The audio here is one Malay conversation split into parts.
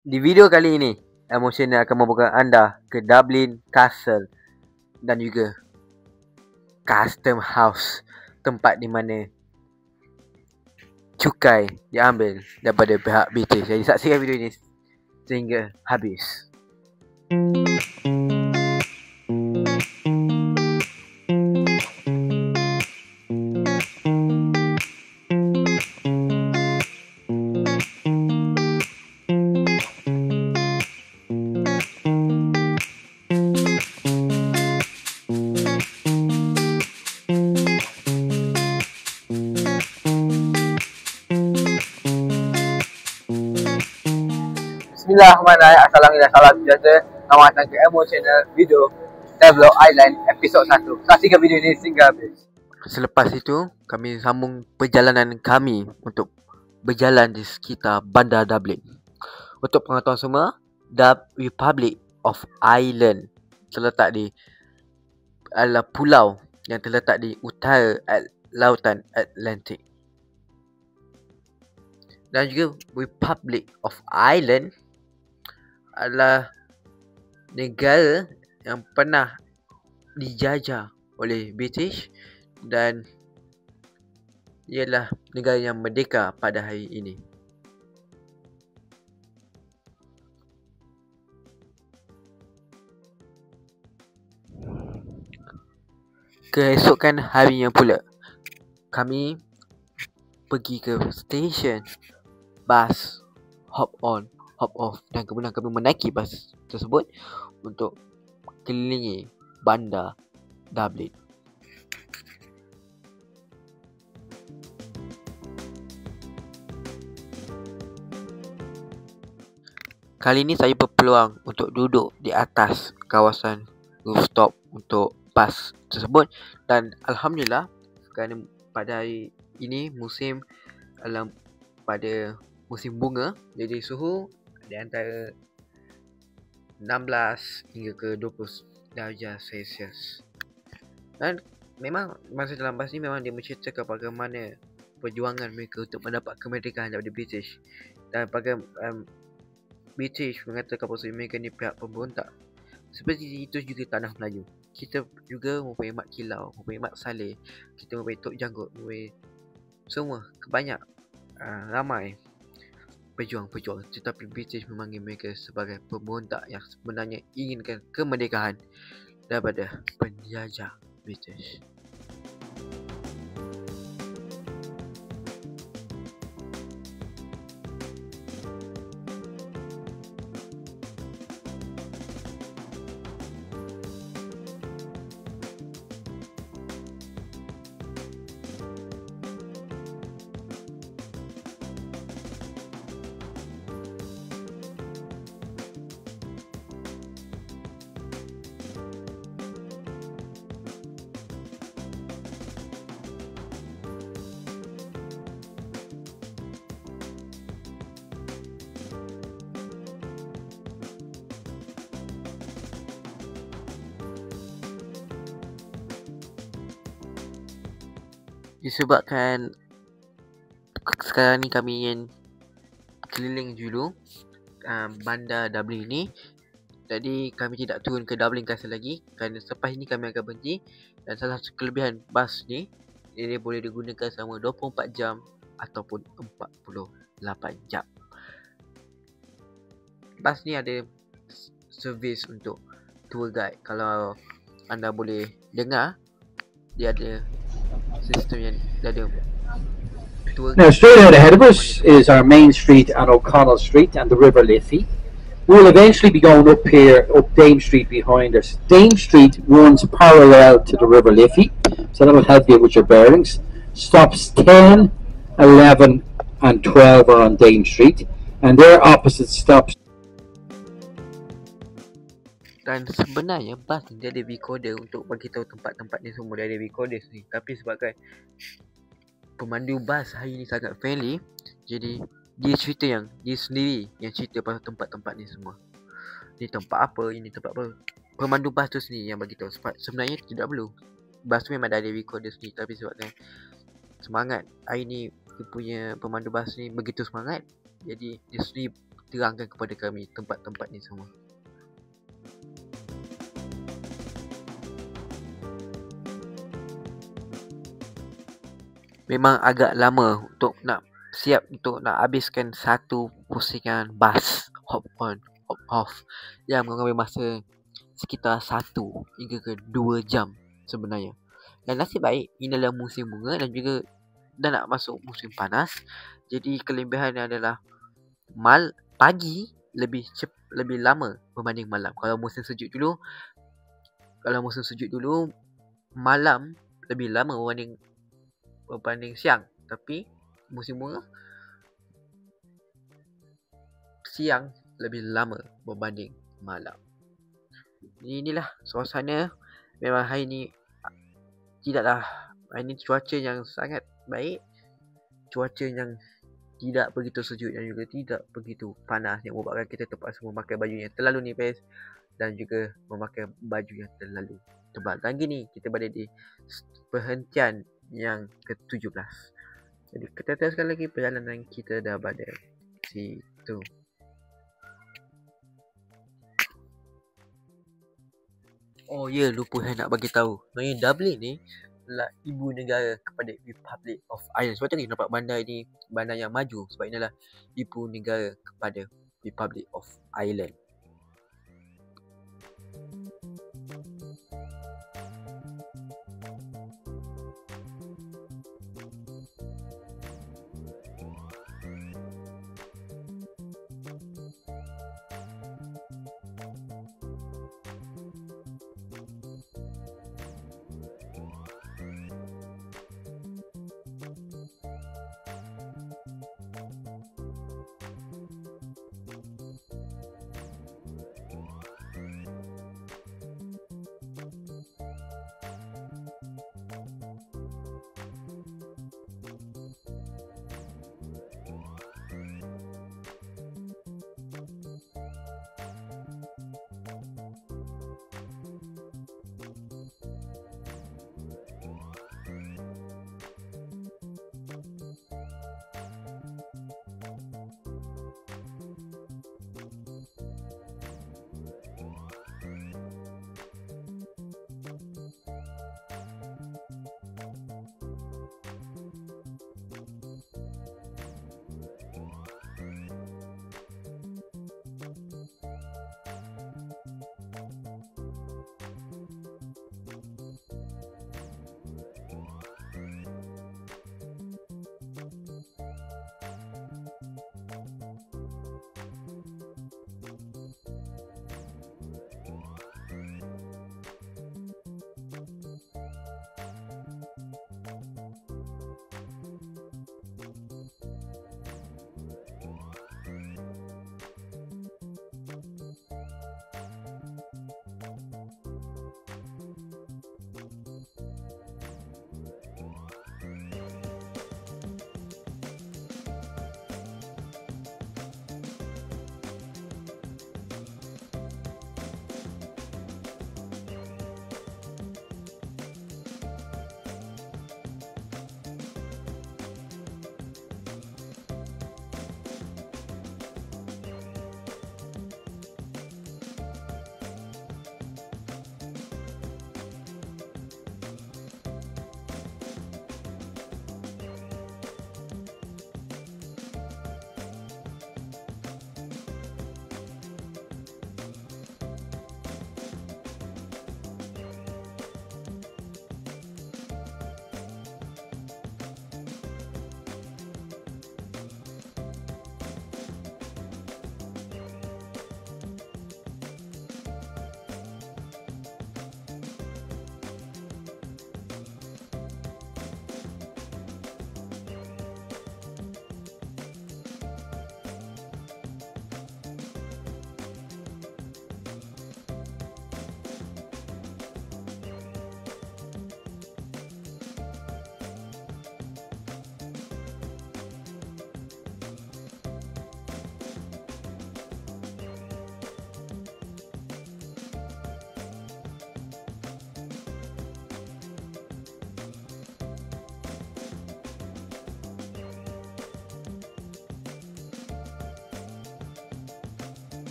Di video kali ini, Emotional akan membawa anda ke Dublin Castle dan juga Custom House, tempat di mana cukai diambil daripada pihak British. Jadi saksikan video ini sehingga habis. Bismillahirrahmanirrahim. Assalamualaikum, salam sejahtera. Selamat datang ke Emotional Video Tableau Island episod 1. Saksikan video ini sehingga habis. Selepas itu, kami sambung perjalanan kami untuk berjalan di sekitar bandar Dublin. Untuk pengetahuan semua, The Republic of Ireland terletak di adalah pulau yang terletak di utara lautan Atlantik. Dan juga Republic of Ireland adalah negara yang pernah dijajah oleh British dan ialah negara yang merdeka pada hari ini. Keesokan harinya pula, kami pergi ke stesen bas, hop on, hop off, dan kemudian kami menaiki bas tersebut untuk kelilingi bandar Dublin. Kali ini saya berpeluang untuk duduk di atas kawasan rooftop untuk bas tersebut, dan alhamdulillah kerana pada hari ini musim pada musim bunga, jadi suhu di antara 16 hingga ke 20 darjah Celsius. Dan memang masa dalam bas ni memang dia menceritakan bagaimana perjuangan mereka untuk mendapat kemerdekaan daripada British, dan bagaimana British mengatakan bahawa mereka ni pihak pemberontak. Seperti itu juga tanah Melayu. Kita juga mempunyai Mat Kilau, mempunyai Mat Saleh, kita mempunyai Tok Janggut, mempunyai semua kebanyak ramai pejuang-pejuang, tetapi British memanggil mereka sebagai pemberontak yang sebenarnya inginkan kemerdekaan daripada penjajah British. Disebabkan sekarang ni kami ingin keliling dulu bandar Dublin ni, jadi kami tidak turun ke Dublin Castle lagi kerana selepas ini kami akan berhenti. Dan salah satu kelebihan bas ni, dia boleh digunakan selama 24 jam ataupun 48 jam. Bas ni ada servis untuk tour guide. Kalau anda boleh dengar, dia ada sistem yang dia ada tour guide. Now straight out ahead of us is our main street and O'Connell Street and the River Liffey. We'll eventually be going up here, up Dame Street behind us. Dame Street runs parallel to the River Liffey, so that will help you with your bearings. Stops 10, 11 and 12 are on Dame Street, and their opposite stops. Dan sebenarnya bas ni dia ada recorder untuk bagi tahu tempat-tempat ni semua, dia ada recorder ni. Tapi sebabkan pemandu bas hari ni sangat friendly, jadi dia cerita yang dia sendiri yang cerita pasal tempat-tempat ni semua. Ni tempat apa, ini tempat apa. Pemandu bas tu sendiri yang bagi tahu. Sebab sebenarnya tidak perlu. Bas tu memang dah ada recorder sendiri, tapi sebabkan semangat hari ni dia punya pemandu bas ni begitu semangat, jadi dia sendiri terangkan kepada kami tempat-tempat ni semua. Memang agak lama untuk nak siap untuk nak habiskan satu pusingan bas hop on hop off yang mengambil masa sekitar 1 hingga ke 2 jam sebenarnya. Dan nasib baik ini adalah musim bunga dan juga dah nak masuk musim panas. Jadi kelebihannya adalah pagi lebih lama berbanding malam. Kalau musim sejuk dulu malam lebih lama berbanding siang. Tapi musim bunga siang lebih lama berbanding malam. Inilah suasana. Memang hari ni hari ni cuaca yang sangat baik. Cuaca yang tidak begitu sejuk dan juga tidak begitu panas yang membuatkan kita terpaksa memakai baju yang terlalu nipis dan juga memakai baju yang terlalu tebal. Dan gini kita berada di perhentian yang ke-17. Jadi kita teruskan lagi perjalanan kita dah pada situ. Oh ya, lupa saya nak bagi tahu. Sebenarnya Dublin ni adalah ibu negara kepada Republic of Ireland. Sebab tu kita nampak bandar ini bandar yang maju. Sebab ini adalah ibu negara kepada Republic of Ireland.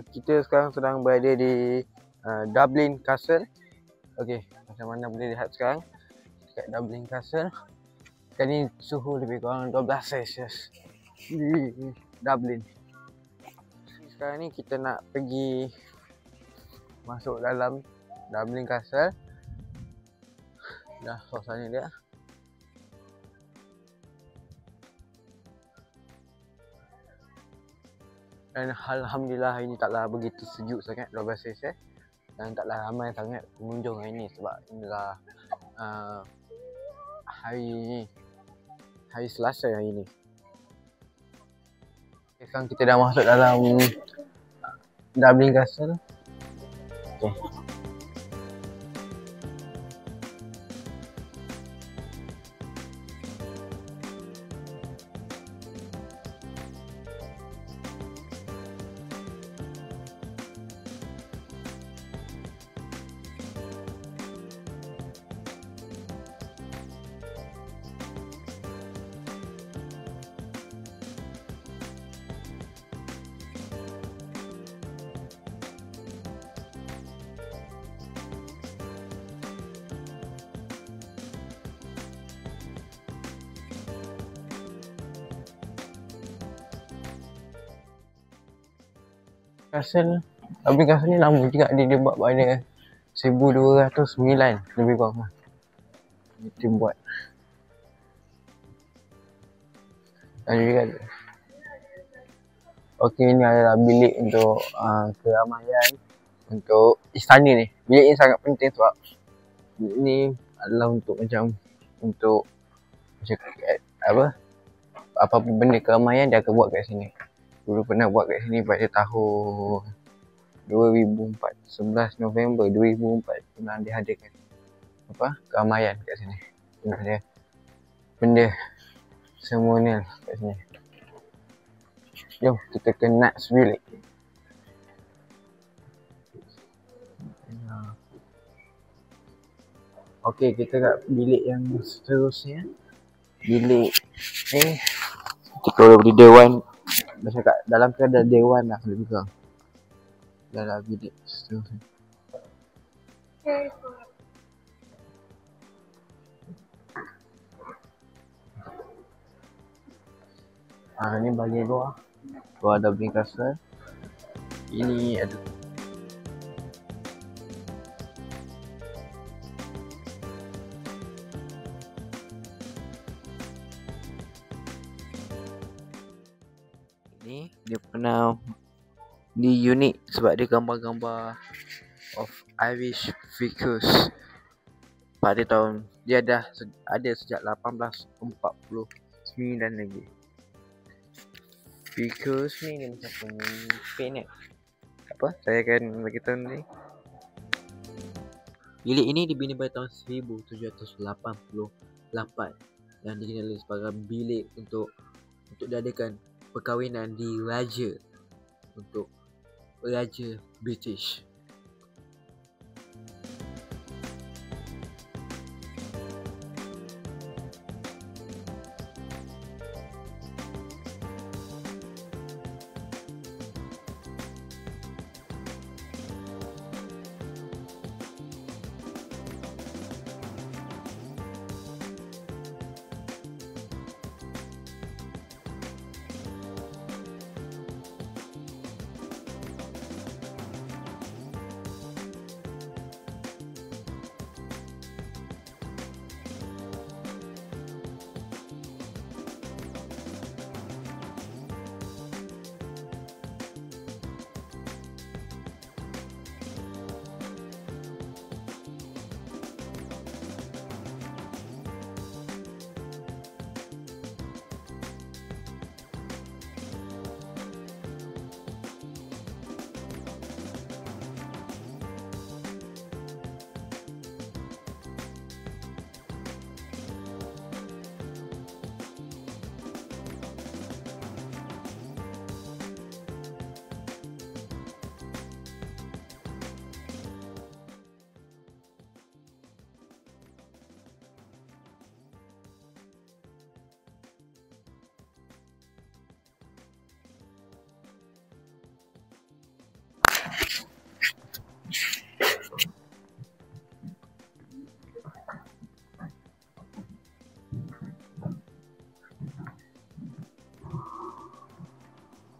Kita sekarang sedang berada di Dublin Castle. Okey, macam mana boleh lihat sekarang dekat Dublin Castle. Sekarang ni suhu lebih kurang 12 Celsius di Dublin. Sekarang ni kita nak pergi masuk dalam Dublin Castle. Dah suasana dia. Dan alhamdulillah hari ni taklah begitu sejuk sangat, 12 Celsius. Dan taklah ramai sangat pengunjung hari ni sebab inilah hari Selasa hari ni. Sekarang kita dah masuk dalam Dublin Castle. Okay. Dublin Castle ni lama juga dia buat pada 1209 lebih kurang lah. Dia buat. Dan juga okey, ni adalah bilik untuk keramaian untuk istana ni. Bilik ni sangat penting sebab bilik ni adalah untuk macam apa benda keramaian dia akan buat kat sini. Dulu pernah buat kat sini pada tahun 2004, 11 November 2004 pernah diadakan keramaian kat sini. Ada benda seremonial kat sini. Jom kita ke next bilik. Okey, kita kat bilik yang seterusnya. Bilik ni kita boleh beli dewan. Macam kat dalam tu ada dewan lah lebih kurang. Dalam bilik seterusnya. Ni bahagian luar. Luar Dublin Castle. Ini ada ni dia pernah di unik sebab dia gambar-gambar of Irish Vickers pada tahun dia dah ada sejak 1849 lagi. Vickers ni dia macam pemimpin ni. Saya akan bagi tahu ni. Bilik ini dibina pada tahun 1788 dan dikenali sebagai bilik untuk diadakan perkahwinan di Raja untuk Raja British.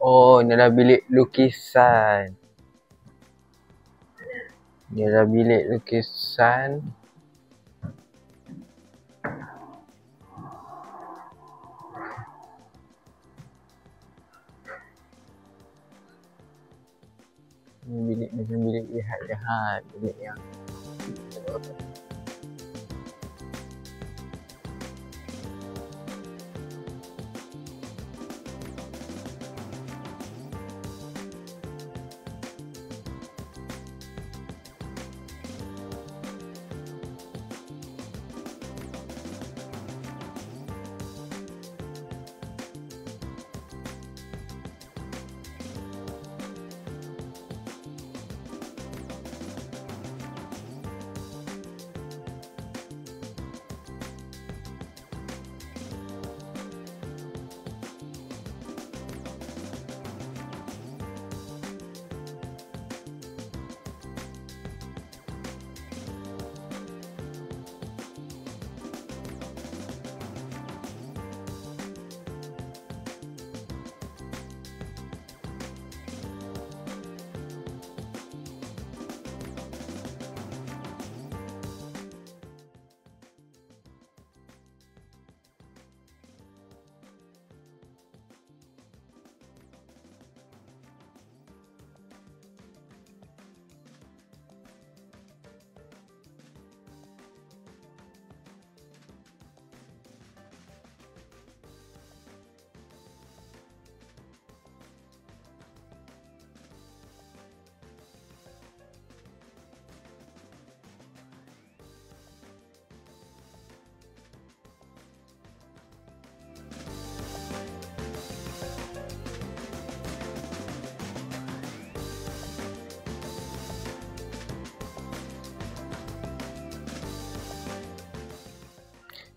Oh, ni adalah bilik lukisan. Ni adalah bilik lukisan. Ni bilik macam bilik lihat-lihat. Bilik yang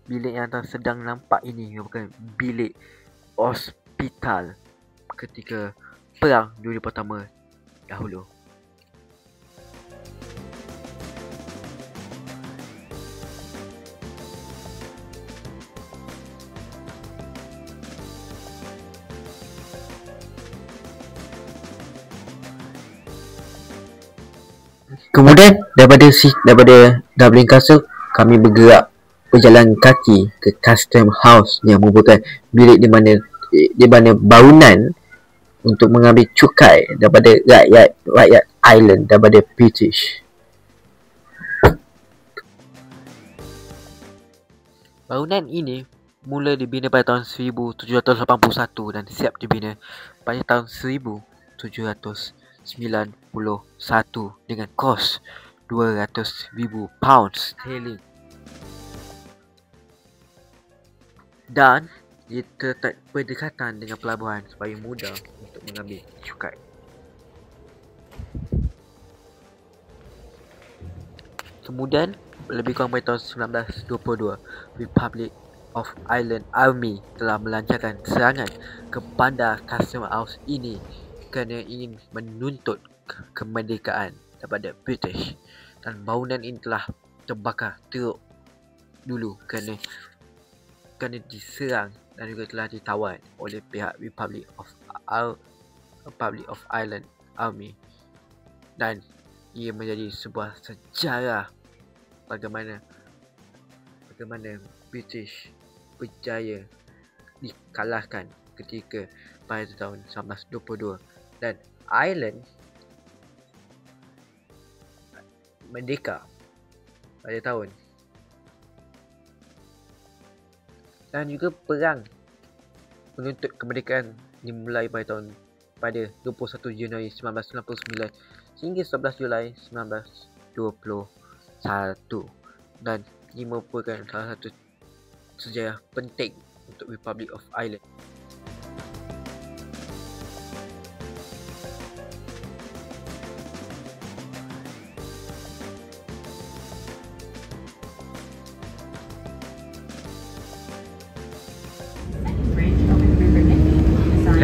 bilik yang anda sedang nampak ini merupakan bilik hospital ketika Perang Dunia Pertama dahulu. Kemudian daripada Dublin Castle kami bergerak berjalan kaki ke Custom House yang merupakan bilik di mana bangunan untuk mengambil cukai daripada rakyat Ireland daripada British. Bangunan ini mula dibina pada tahun 1781 dan siap dibina pada tahun 1791 dengan kos £200,000 dan ia terletak berdekatan dengan pelabuhan supaya mudah untuk mengambil cukai. Kemudian lebih kurang pada tahun 1922, Republic of Ireland Army telah melancarkan serangan ke bandar Custom House ini kerana ingin menuntut kemerdekaan daripada British, dan bangunan ini telah terbakar teruk dulu kerana diserang dan juga telah ditawan oleh pihak Republic of Ireland Army, dan ia menjadi sebuah sejarah bagaimana British berjaya dikalahkan ketika pada tahun 1922 dan Ireland merdeka pada tahun, dan juga perang menuntut kemerdekaan dimulai pada 21 Januari 1999 hingga 11 Julai 1921, dan ini merupakan salah satu sejarah penting untuk Republic of Ireland.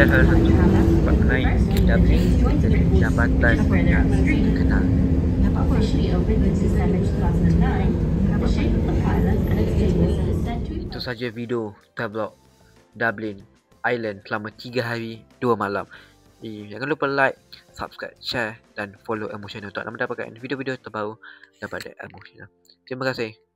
Salah satu tempat lain di Dublin dari jambatan yang terkenal. Itu saja video tabloid Dublin, Ireland selama 3 hari 2 malam. Jangan lupa like, subscribe, share dan follow Emotional untuk mendapatkan video-video terbaru daripada Emotional. Terima kasih.